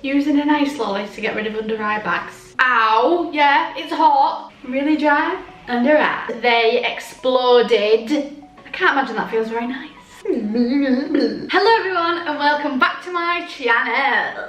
using an ice lolly to get rid of under eye bags. Ow, yeah, it's hot. Really dry under eye. They exploded. I can't imagine that feels very nice. Hello everyone and welcome back to my channel.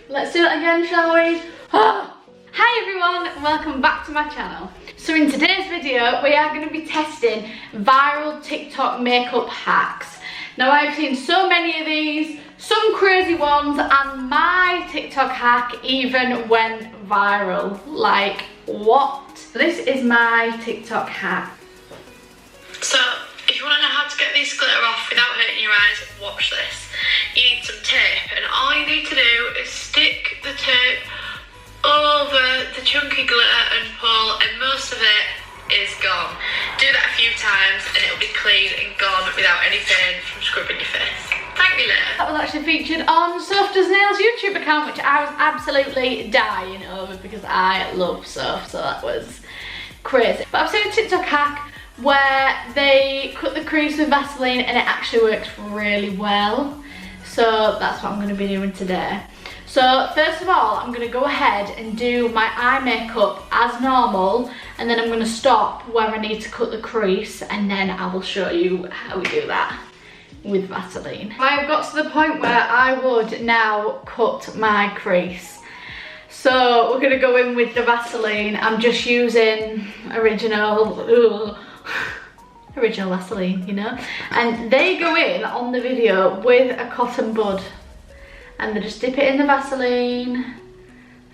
Let's do it again, shall we? Hi everyone and welcome back to my channel. So in today's video we are going to be testing viral TikTok makeup hacks. Now I've seen so many of these, some crazy ones, and my TikTok hack even went viral. Like, what? This is my TikTok hack. So if you want to know how to get this glitter off without hurting your eyes, watch this. You need some tape, and all you need to do is stick the tape over the chunky glitter and pull, and most of it is gone. Do that a few times and it'll be clean and gone without any pain from scrubbing your face. Thank me later. That was actually featured on Soph Does Nails YouTube account, which I was absolutely dying over because I love Soph, so that was crazy. But I've seen a TikTok hack where they cut the crease with Vaseline and it actually works really well. So that's what I'm going to be doing today. So first of all, I'm going to go ahead and do my eye makeup as normal, and then I'm going to stop where I need to cut the crease, and then I will show you how we do that with Vaseline. I've got to the point where I would now cut my crease. So we're going to go in with the Vaseline. I'm just using original Vaseline, you know, and they go in on the video with a cotton bud. And they just dip it in the Vaseline,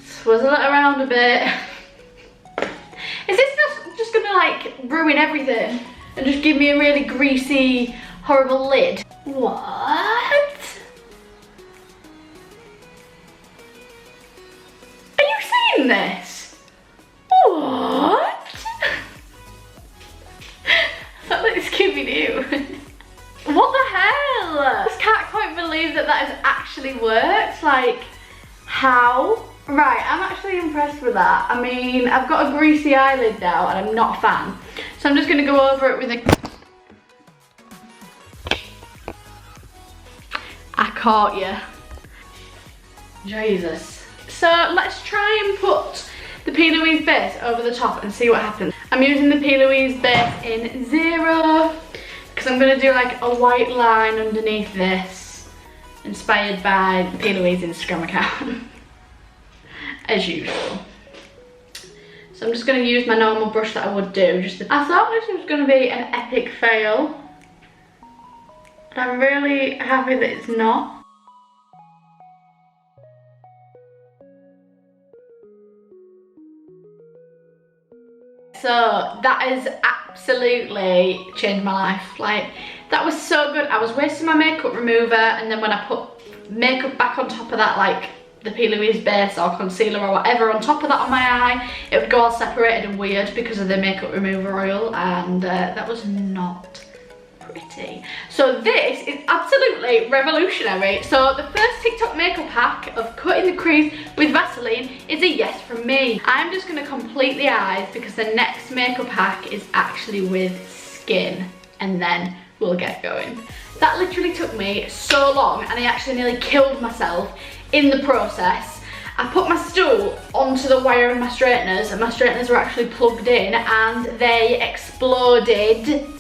swizzle it around a bit. Is this just gonna like ruin everything and just give me a really greasy, horrible lid? What? Are you seeing this? What? That looks Scooby-Doo. What the hell? I just can't quite believe that that has actually worked. Like, how? Right, I'm actually impressed with that. I mean, I've got a greasy eyelid now and I'm not a fan. So I'm just going to go over it with a... I caught you. Jesus. So let's try and put the P. Louise base over the top and see what happens. I'm using the P. Louise base in 0. Because I'm going to do like a white line underneath this, inspired by the P. Louise Instagram account, as usual. So I'm just going to use my normal brush that I would do. I thought this was going to be an epic fail, but I'm really happy that it's not. So that has absolutely changed my life. Like, that was so good. I was wasting my makeup remover, and then when I put makeup back on top of that, like the P. Louise base or concealer or whatever on top of that on my eye, it would go all separated and weird because of the makeup remover oil, and that was not pretty. So this is absolutely revolutionary. So the first TikTok makeup hack of cutting the crease with Vaseline is a yes from me. I'm just going to complete the eyes because the next makeup hack is actually with skin, and then we'll get going. That literally took me so long and I actually nearly killed myself in the process. I put my stool onto the wire of my straighteners, and my straighteners were actually plugged in and they exploded.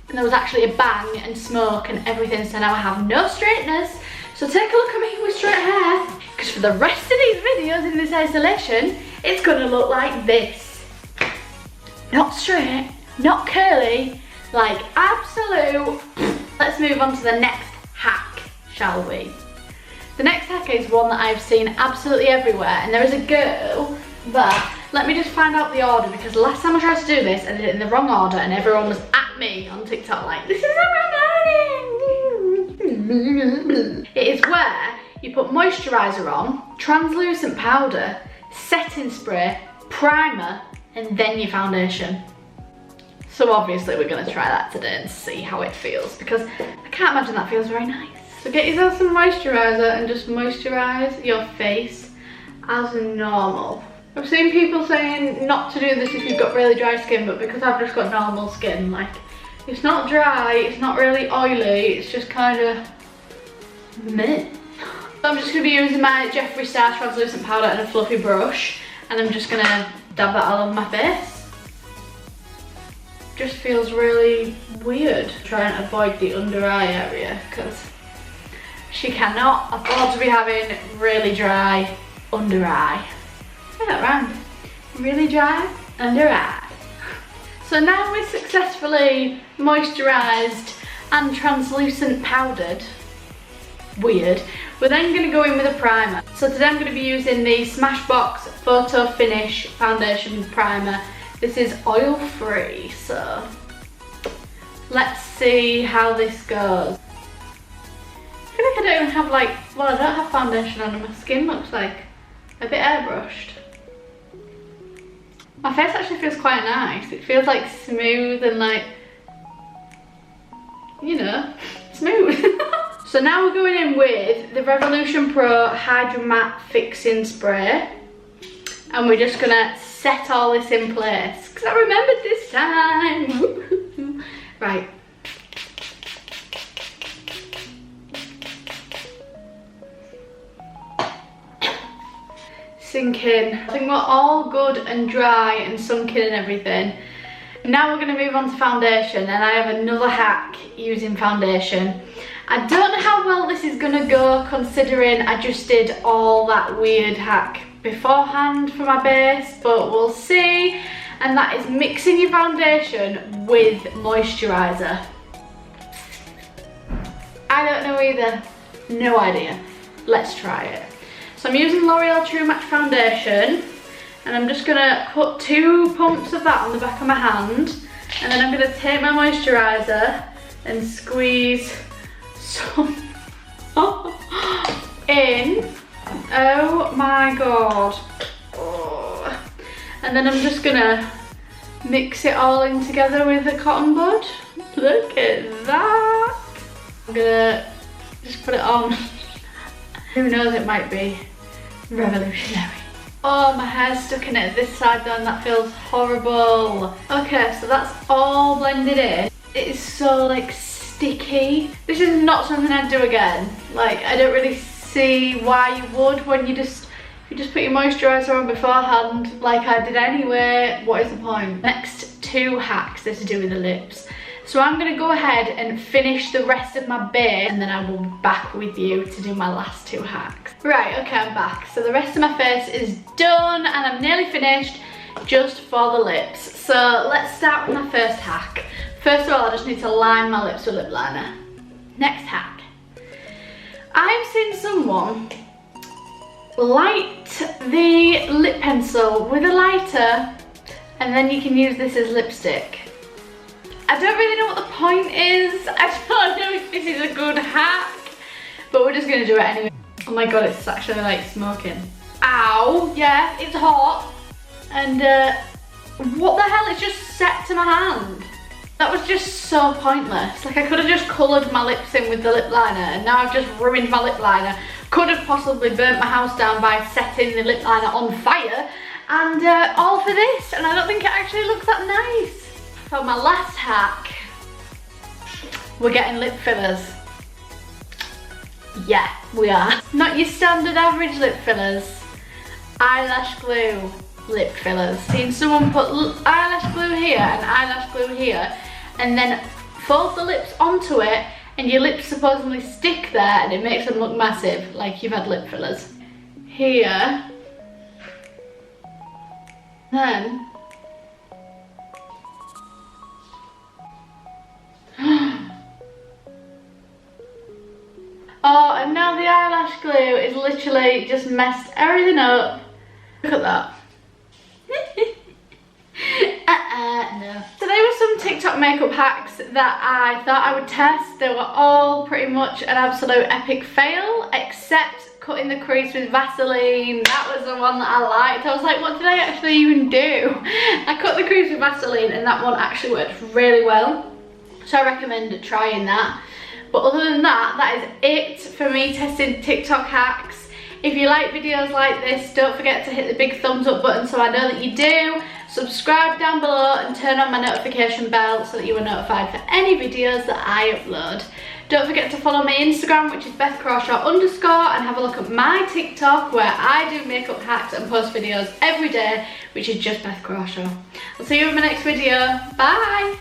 And there was actually a bang and smoke and everything, so now I have no straighteners. So take a look at me with straight hair, because for the rest of these videos in this isolation, it's gonna look like this. Not straight, not curly, like absolute. Let's move on to the next hack, shall we? The next hack is one that I've seen absolutely everywhere, and there is a girl that, let me just find out the order, because last time I tried to do this, I did it in the wrong order and everyone was at me on TikTok like, this is the wrong order. It is where you put moisturiser on, translucent powder, setting spray, primer, and then your foundation. So obviously we're going to try that today and see how it feels, because I can't imagine that feels very nice. So get yourself some moisturiser and just moisturise your face as normal. I've seen people saying not to do this if you've got really dry skin, but because I've just got normal skin, like, it's not dry, it's not really oily, it's just kind of meh. So I'm just going to be using my Jeffree Star translucent powder and a fluffy brush, and I'm just going to dab that all over my face. Just feels really weird. Try and avoid the under eye area because she cannot afford to be having really dry under eye. Say that rhymed. Really dry under eye. So now we're successfully moisturised and translucent powdered. Weird. We're then going to go in with a primer. So today I'm going to be using the Smashbox Photo Finish Foundation Primer. This is oil free, so let's see how this goes. I feel like I don't even have I don't have foundation on and my skin looks like a bit airbrushed. My face actually feels quite nice. It feels like smooth and like, you know, smooth. So now we're going in with the Revolution Pro Hydra Matte Fixing Spray. And we're just gonna set all this in place. Because I remembered this time. Right. Sink in. I think we're all good and dry and sunk in and everything. Now we're going to move on to foundation, and I have another hack using foundation. I don't know how well this is going to go considering I just did all that weird hack beforehand for my base, but we'll see. And that is mixing your foundation with moisturiser. I don't know either. No idea. Let's try it. So I'm using L'Oreal True Match Foundation, and I'm just gonna put 2 pumps of that on the back of my hand, and then I'm gonna take my moisturiser and squeeze some in. Oh my god. Oh. And then I'm just gonna mix it all in together with a cotton bud. Look at that. I'm gonna just put it on. Who knows, it might be revolutionary. Oh, my hair's stuck in it this side though, and that feels horrible. Okay, so that's all blended in. It is so like sticky. This is not something I'd do again. Like, I don't really see why you would when you just put your moisturiser on beforehand like I did anyway. What is the point? Next 2 hacks, they're to do with the lips. So I'm going to go ahead and finish the rest of my base, and then I will be back with you to do my last 2 hacks. Right, okay, I'm back. So the rest of my face is done and I'm nearly finished just for the lips. So let's start with my first hack. First of all, I just need to line my lips with lip liner. Next hack. I've seen someone light the lip pencil with a lighter, and then you can use this as lipstick. I don't really know what the point is. I don't know if this is a good hack, but we're just gonna do it anyway. Oh my god, it's actually like smoking. Ow, yeah, it's hot. And what the hell, it's just set to my hand. That was just so pointless. Like, I could have just coloured my lips in with the lip liner, and now I've just ruined my lip liner. Could have possibly burnt my house down by setting the lip liner on fire, and all for this, and I don't think it actually looks that nice. For my last hack, we're getting lip fillers. Yeah, we are. Not your standard average lip fillers. Eyelash glue lip fillers. Seen someone put eyelash glue here and eyelash glue here, and then fold the lips onto it, and your lips supposedly stick there, and it makes them look massive, like you've had lip fillers. Here. Then oh, and now the eyelash glue is literally just messed everything up. Look at that. No. So there were some TikTok makeup hacks that I thought I would test. They were all pretty much an absolute epic fail, except cutting the crease with Vaseline. That was the one that I liked. I was like, what did I actually even do? I cut the crease with Vaseline, and that one actually worked really well. So I recommend trying that. But other than that, that is it for me testing TikTok hacks. If you like videos like this, don't forget to hit the big thumbs up button so I know that you do. Subscribe down below and turn on my notification bell so that you are notified for any videos that I upload. Don't forget to follow my Instagram, which is BethCrawshaw_, and have a look at my TikTok where I do makeup hacks and post videos every day, which is just Beth Crawshaw. I'll see you in my next video. Bye!